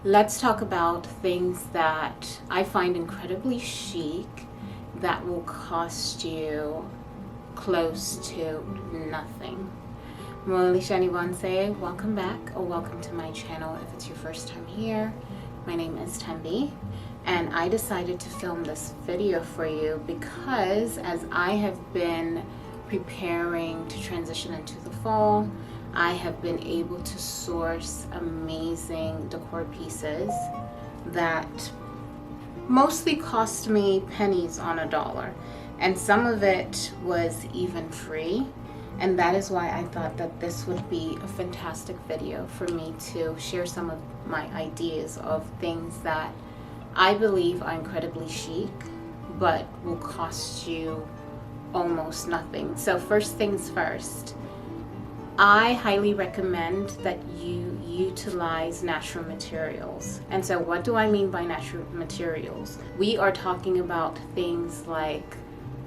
Let's talk about things that I find incredibly chic that will cost you close to nothing. Shani Bonse, welcome back or welcome to my channel if it's your first time here. My name is Tembi and I decided to film this video for you because as I have been preparing to transition into the fall, I have been able to source amazing decor pieces that mostly cost me pennies on a dollar, and some of it was even free. And that is why I thought that this would be a fantastic video for me to share some of my ideas of things that I believe are incredibly chic but will cost you almost nothing. So first things first, I highly recommend that you utilize natural materials. And so what do I mean by natural materials? We are talking about things like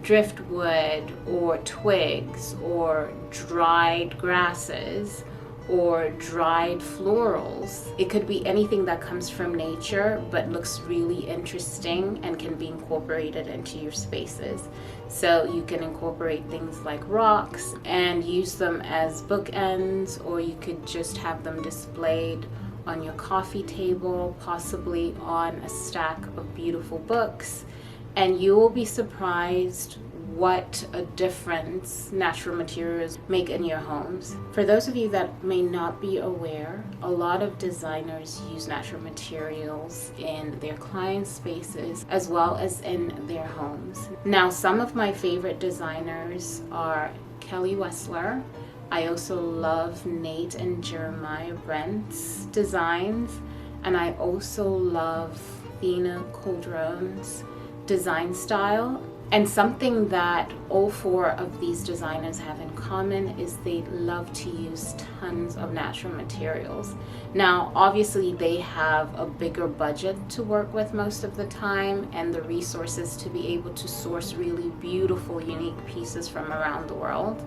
driftwood or twigs or dried grasses or dried florals. It could be anything that comes from nature but looks really interesting and can be incorporated into your spaces. So you can incorporate things like rocks and use them as bookends, or you could just have them displayed on your coffee table, possibly on a stack of beautiful books, and you will be surprised what a difference natural materials make in your homes. For those of you that may not be aware, a lot of designers use natural materials in their client spaces as well as in their homes. Now, some of my favorite designers are Kelly Wessler. I also love Nate and Jeremiah Brent's designs, and I also love Thina Coldron's design style. And something that all four of these designers have in common is they love to use tons of natural materials. Now, obviously they have a bigger budget to work with most of the time and the resources to be able to source really beautiful, unique pieces from around the world.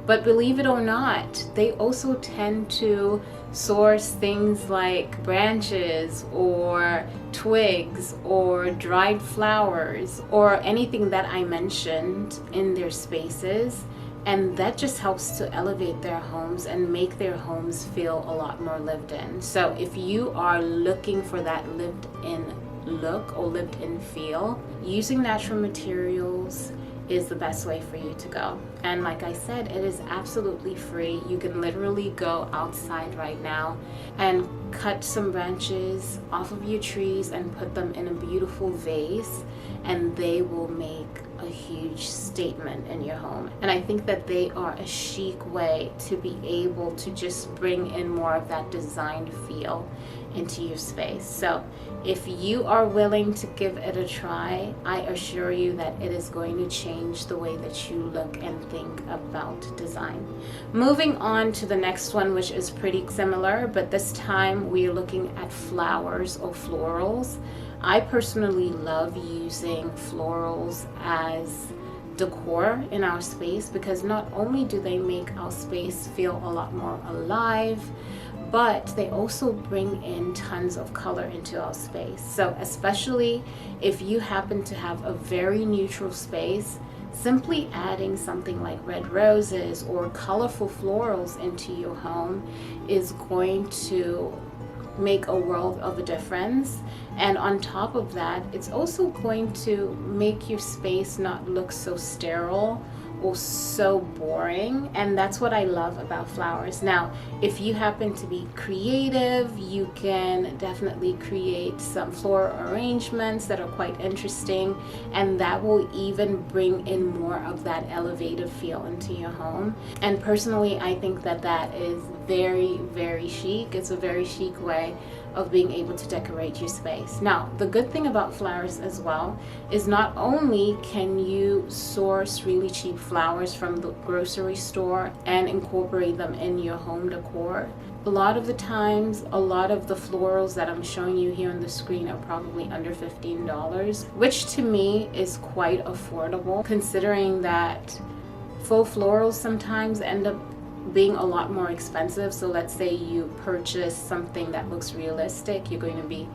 But believe it or not, they also tend to source things like branches or twigs or dried flowers or anything that I mentioned in their spaces, and that just helps to elevate their homes and make their homes feel a lot more lived in. So if you are looking for that lived in look or lived in feel, using natural materials is the best way for you to go. And like I said, it is absolutely free. You can literally go outside right now and cut some branches off of your trees and put them in a beautiful vase, and they will make a huge statement in your home. And I think that they are a chic way to be able to just bring in more of that designed feel into your space. So if you are willing to give it a try, I assure you that it is going to change the way that you look and think about design. Moving on to the next one, which is pretty similar, but this time we are looking at flowers or florals. I personally love using florals as decor in our space because not only do they make our space feel a lot more alive, but they also bring in tons of color into our space. So especially if you happen to have a very neutral space, simply adding something like red roses or colorful florals into your home is going to make a world of a difference. And on top of that, it's also going to make your space not look so sterile or so boring, and that's what I love about flowers. Now, if you happen to be creative, you can definitely create some floral arrangements that are quite interesting, and that will even bring in more of that elevated feel into your home. And personally, I think that that is very, very chic. It's a very chic way of being able to decorate your space. Now, the good thing about flowers as well is not only can you source really cheap flowers from the grocery store and incorporate them in your home decor, a lot of the times, a lot of the florals that I'm showing you here on the screen are probably under $15, which to me is quite affordable considering that faux florals sometimes end up being a lot more expensive. So let's say you purchase something that looks realistic, you're going to be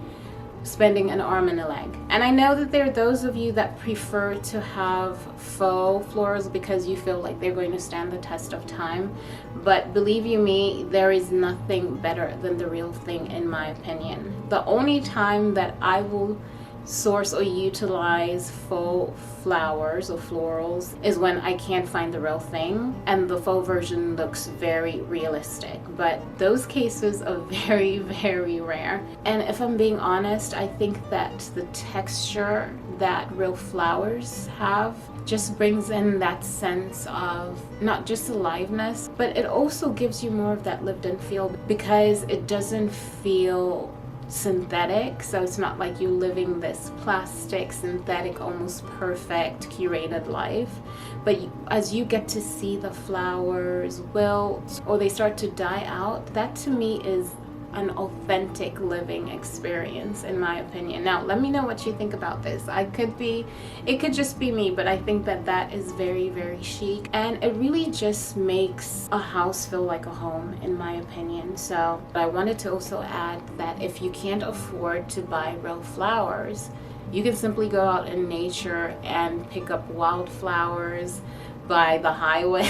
spending an arm and a leg. And I know that there are those of you that prefer to have faux florals because you feel like they're going to stand the test of time. But believe you me, there is nothing better than the real thing, in my opinion. The only time that I will source or utilize faux flowers or florals is when I can't find the real thing and the faux version looks very realistic, but those cases are very, very rare. And if I'm being honest, I think that the texture that real flowers have just brings in that sense of not just aliveness, but it also gives you more of that lived in feel because it doesn't feel synthetic. So it's not like you living this plastic, synthetic, almost perfect curated life, but as you get to see the flowers wilt or they start to die out, that to me is an authentic living experience, in my opinion. Now let me know what you think about this. It could just be me, but I think that that is very, very chic, and it really just makes a house feel like a home, in my opinion. So I wanted to also add that if you can't afford to buy real flowers, you can simply go out in nature and pick up wildflowers by the highway.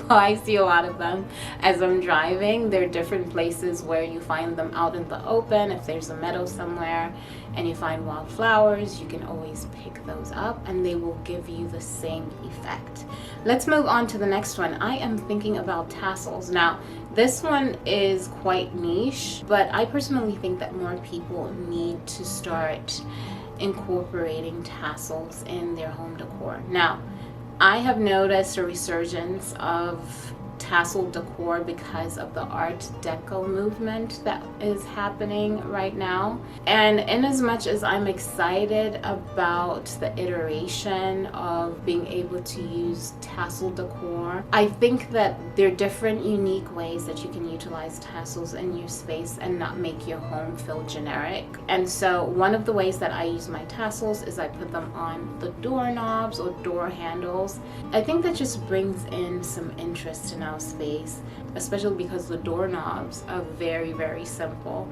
I see a lot of them as I'm driving. There are different places where you find them out in the open. If there's a meadow somewhere and you find wildflowers, you can always pick those up and they will give you the same effect. Let's move on to the next one. I am thinking about tassels. Now, this one is quite niche, but I personally think that more people need to start incorporating tassels in their home decor. Now, I have noticed a resurgence of tassel decor because of the Art Deco movement that is happening right now. And in as much as I'm excited about the iteration of being able to use tassel decor, I think that there are different unique ways that you can utilize tassels in your space and not make your home feel generic. And so one of the ways that I use my tassels is I put them on the doorknobs or door handles. I think that just brings in some interest in our space, especially because the doorknobs are very, very simple.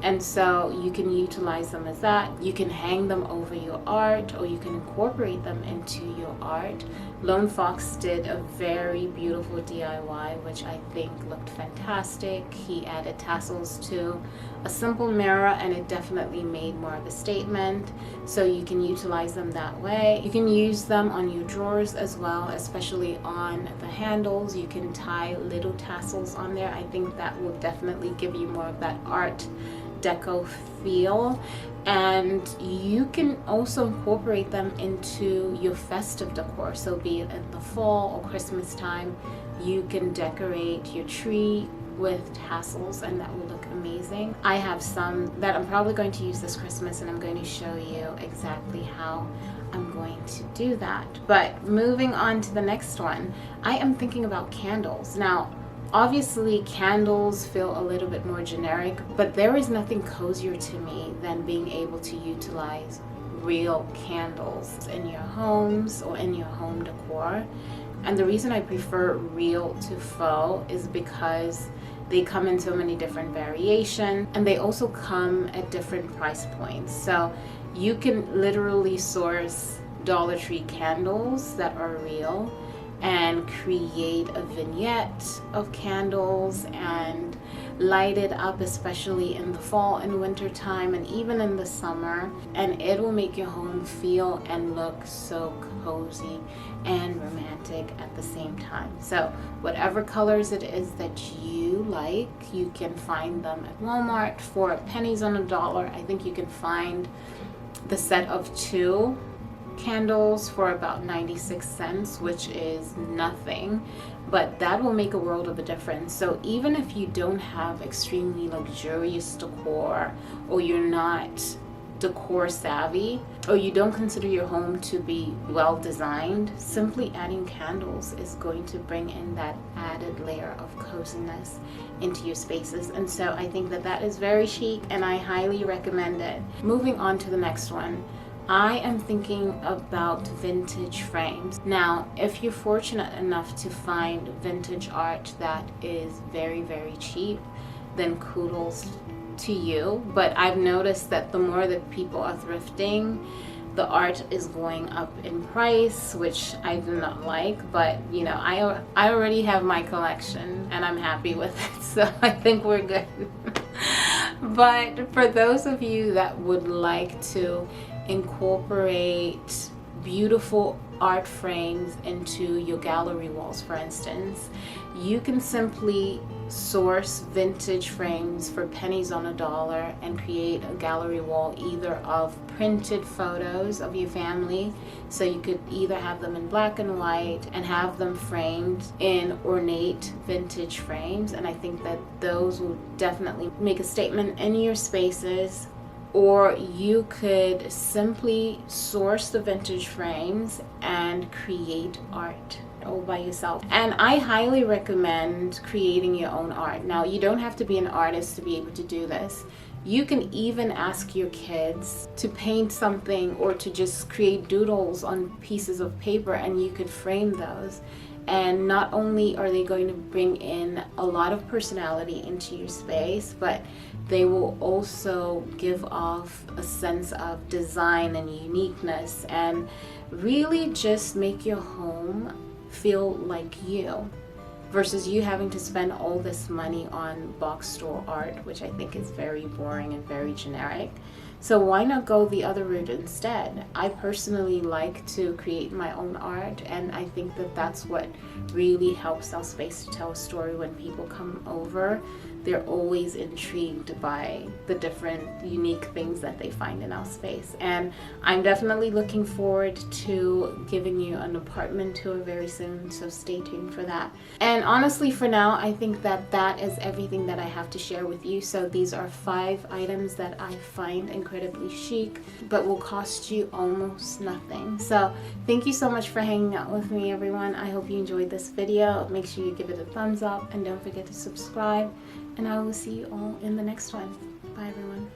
And so you can utilize them as that. You can hang them over your art or you can incorporate them into your art. Lone Fox did a very beautiful DIY, which I think looked fantastic. He added tassels to a simple mirror and it definitely made more of a statement. So you can utilize them that way. You can use them on your drawers as well, especially on the handles. You can tie little tassels on there. I think that will definitely give you more of that Art Deco feel. And you can also incorporate them into your festive decor. So be it in the fall or Christmas time, you can decorate your tree with tassels and that will look amazing. I have some that I'm probably going to use this Christmas and I'm going to show you exactly how I'm going to do that. But moving on to the next one, I am thinking about candles. Now, obviously candles feel a little bit more generic, but there is nothing cozier to me than being able to utilize real candles in your homes or in your home decor. And the reason I prefer real to faux is because they come in so many different variations and they also come at different price points. So you can literally source Dollar Tree candles that are real and create a vignette of candles and light it up, especially in the fall and winter time and even in the summer, and it will make your home feel and look so cozy and romantic at the same time. So whatever colors it is that you like, you can find them at Walmart for pennies on a dollar. I think you can find the set of 2 candles for about 96 cents, which is nothing, but that will make a world of a difference. So even if you don't have extremely luxurious decor, or you're not decor savvy, or you don't consider your home to be well designed, simply adding candles is going to bring in that added layer of coziness into your spaces. And so I think that that is very chic and I highly recommend it. Moving on to the next one. I am thinking about vintage frames. Now, if you're fortunate enough to find vintage art that is very, very cheap, then kudos to you. But I've noticed that the more that people are thrifting, the art is going up in price, which I do not like. But you know, I already have my collection and I'm happy with it, so I think we're good. But for those of you that would like to incorporate beautiful art frames into your gallery walls, for instance, you can simply source vintage frames for pennies on a dollar and create a gallery wall either of printed photos of your family, so you could either have them in black and white and have them framed in ornate vintage frames, and I think that those will definitely make a statement in your spaces. Or you could simply source the vintage frames and create art all by yourself. And I highly recommend creating your own art. Now, you don't have to be an artist to be able to do this. You can even ask your kids to paint something or to just create doodles on pieces of paper, and you could frame those. And not only are they going to bring in a lot of personality into your space, but they will also give off a sense of design and uniqueness and really just make your home feel like you, versus you having to spend all this money on box store art, which I think is very boring and very generic. So why not go the other route instead? I personally like to create my own art, and I think that that's what really helps our space to tell a story. When people come over, they're always intrigued by the different unique things that they find in our space. And I'm definitely looking forward to giving you an apartment tour very soon, so stay tuned for that. And honestly, for now, I think that that is everything that I have to share with you. So these are 5 items that I find incredibly chic, but will cost you almost nothing. So thank you so much for hanging out with me, everyone. I hope you enjoyed this video. Make sure you give it a thumbs up and don't forget to subscribe. And I will see you all in the next one. Bye, everyone.